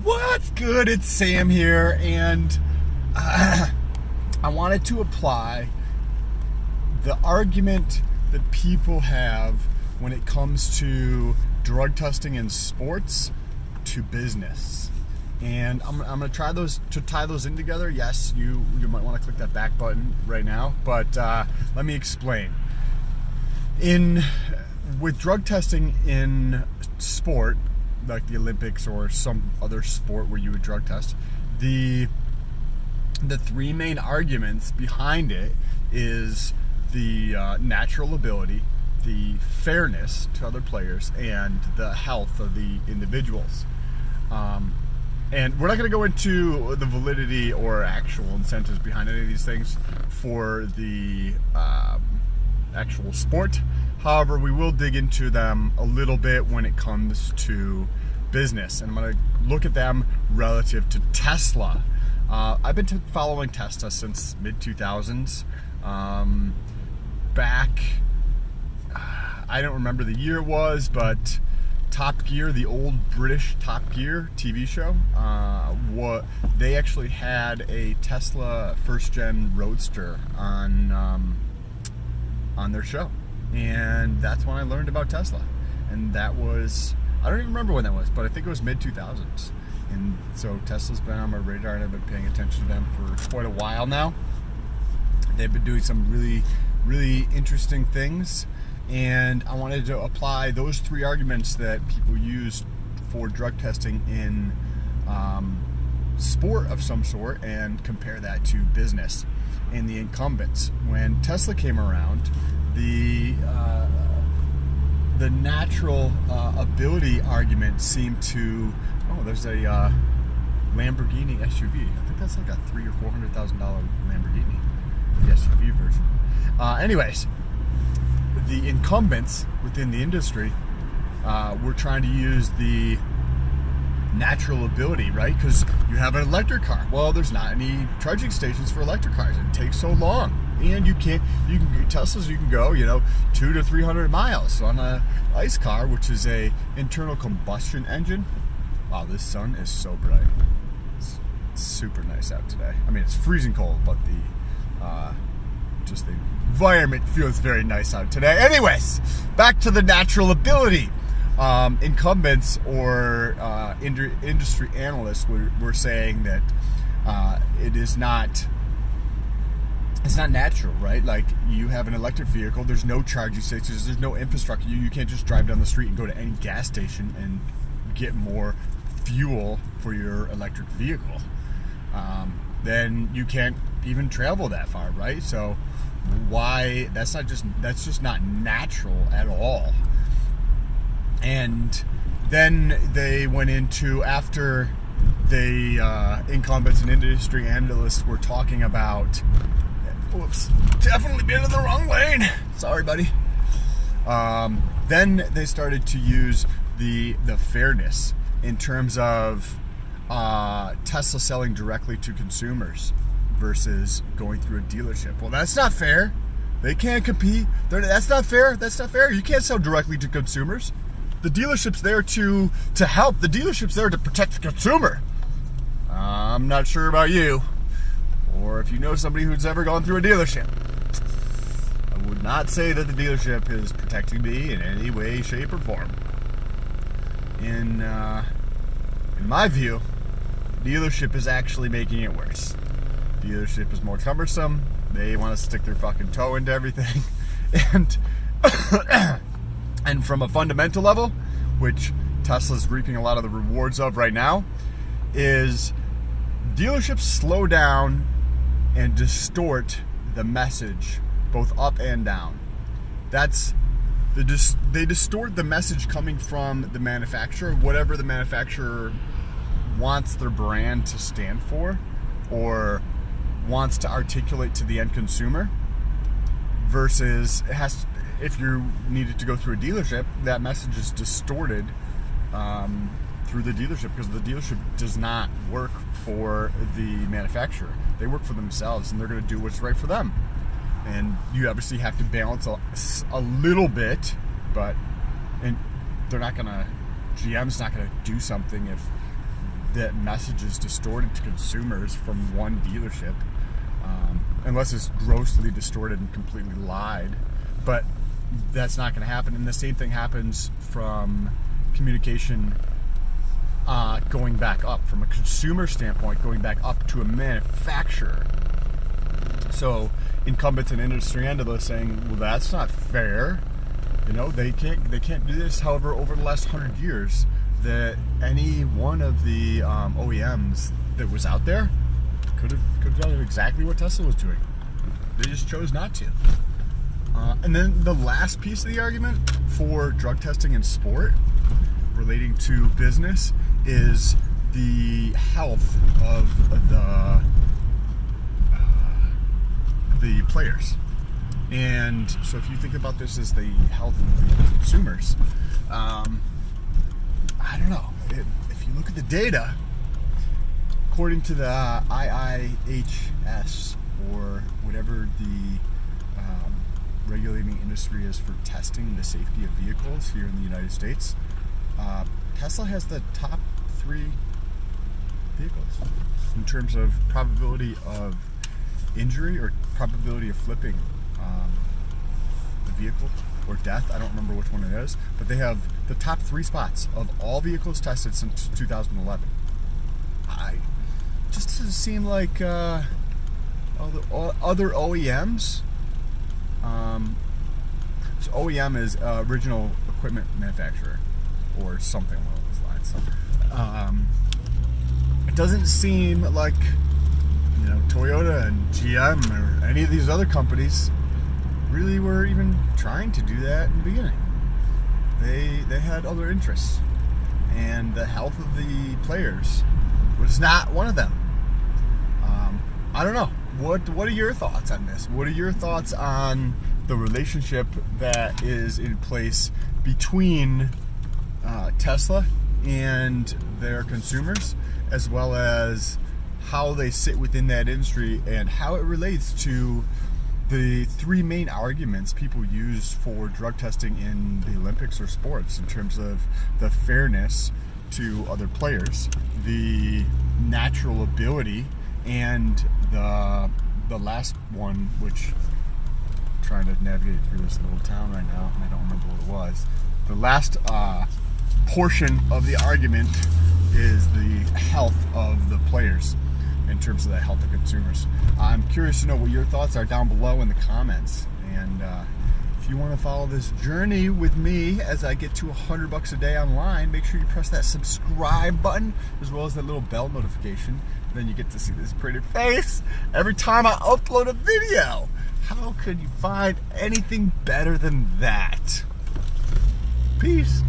What's good? It's Sam here, and I wanted to apply the argument that people have when it comes to drug testing in sports to business. And I'm going to try to tie those in together. Yes, you might want to click that back button right now, but let me explain. With drug testing in sport, like the Olympics or some other sport where you would drug test, the three main arguments behind it is the natural ability, the fairness to other players, and the health of the individuals. And we're not going to go into the validity or actual incentives behind any of these things for the actual sport. However, we will dig into them a little bit when it comes to business, and I'm going to look at them relative to Tesla. I've been following Tesla since mid-2000s. Back, I don't remember the year it was, but Top Gear, the old British Top Gear TV show, they actually had a Tesla first-gen Roadster on their show. And that's when I learned about Tesla. And that was, I don't even remember when that was, but I think it was mid-2000s. And so Tesla's been on my radar, and I've been paying attention to them for quite a while now. They've been doing some really, really interesting things. And I wanted to apply those three arguments that people use for drug testing in sport of some sort and compare that to business and the incumbents. When Tesla came around, the natural ability argument seemed to, there's a Lamborghini SUV. I think that's like a $300,000 or $400,000 Lamborghini, the SUV version. Anyways, the incumbents within the industry were trying to use the natural ability, right? Because you have an electric car. Well, there's not any charging stations for electric cars. It takes so long. And Teslas, you can go, 200 to 300 miles on a ICE car, which is a internal combustion engine. Wow, this sun is so bright. It's super nice out today. I mean, it's freezing cold, but the environment feels very nice out today. Anyways, back to the natural ability. Incumbents or industry analysts were saying that it's not natural, right? Like, you have an electric vehicle, there's no charging stations, there's no infrastructure. You can't just drive down the street and go to any gas station and get more fuel for your electric vehicle. Then you can't even travel that far, right? So why? That's just not natural at all. And then they went into, after the incumbents and industry analysts were talking about, definitely been in the wrong lane. Sorry, buddy. Then they started to use the fairness in terms of Tesla selling directly to consumers versus going through a dealership. Well, that's not fair. They can't compete. That's not fair. That's not fair. You can't sell directly to consumers. The dealership's there to help. The dealership's there to protect the consumer. I'm not sure about you, or if you know somebody who's ever gone through a dealership. I would not say that the dealership is protecting me in any way, shape, or form. In my view, the dealership is actually making it worse. The dealership is more cumbersome. They want to stick their fucking toe into everything. And from a fundamental level, which Tesla's reaping a lot of the rewards of right now, is dealerships slow down and distort the message both up and down. They distort the message coming from the manufacturer, whatever the manufacturer wants their brand to stand for or wants to articulate to the end consumer, versus if you needed to go through a dealership, that message is distorted through the dealership, because the dealership does not work for the manufacturer. They work for themselves, and they're going to do what's right for them. And you obviously have to balance a little bit, but they're not going to GM's not going to do something if that message is distorted to consumers from one dealership, unless it's grossly distorted and completely lied. But that's not going to happen. And the same thing happens from communication going back up, from a consumer standpoint, going back up to a manufacturer. So incumbents and industry analysts saying, well, that's not fair. They can't do this. However, over the last 100 years, that any one of the OEMs that was out there could have done exactly what Tesla was doing. They just chose not to. And then the last piece of the argument for drug testing in sport relating to business is the health of the players. And so if you think about this as the health of the consumers, I don't know. If you look at the data, according to the IIHS, or whatever the regulating industry is for testing the safety of vehicles here in the United States, Tesla has the top 3 vehicles in terms of probability of injury or probability of flipping the vehicle or death. I don't remember which one it is, but they have the top 3 spots of all vehicles tested since 2011. Just doesn't seem like all the other OEMs. So OEM is original equipment manufacturer, or something along those lines. It doesn't seem like Toyota and GM or any of these other companies really were even trying to do that in the beginning. They had other interests, and the health of the players was not one of them. I don't know. What are your thoughts on this? What are your thoughts on the relationship that is in place between Tesla and their consumers, as well as how they sit within that industry and how it relates to the 3 main arguments people use for drug testing in the Olympics or sports, in terms of the fairness to other players, the natural ability, and the last one, which I'm trying to navigate through this little town right now and I don't remember what it was. The last portion of the argument is the health of the players in terms of the health of consumers. I'm curious to know what your thoughts are down below in the comments, and if you want to follow this journey with me as I get to $100 a day online, make sure you press that subscribe button as well as that little bell notification. Then you get to see this pretty face every time I upload a video. How could you find anything better than that? Peace.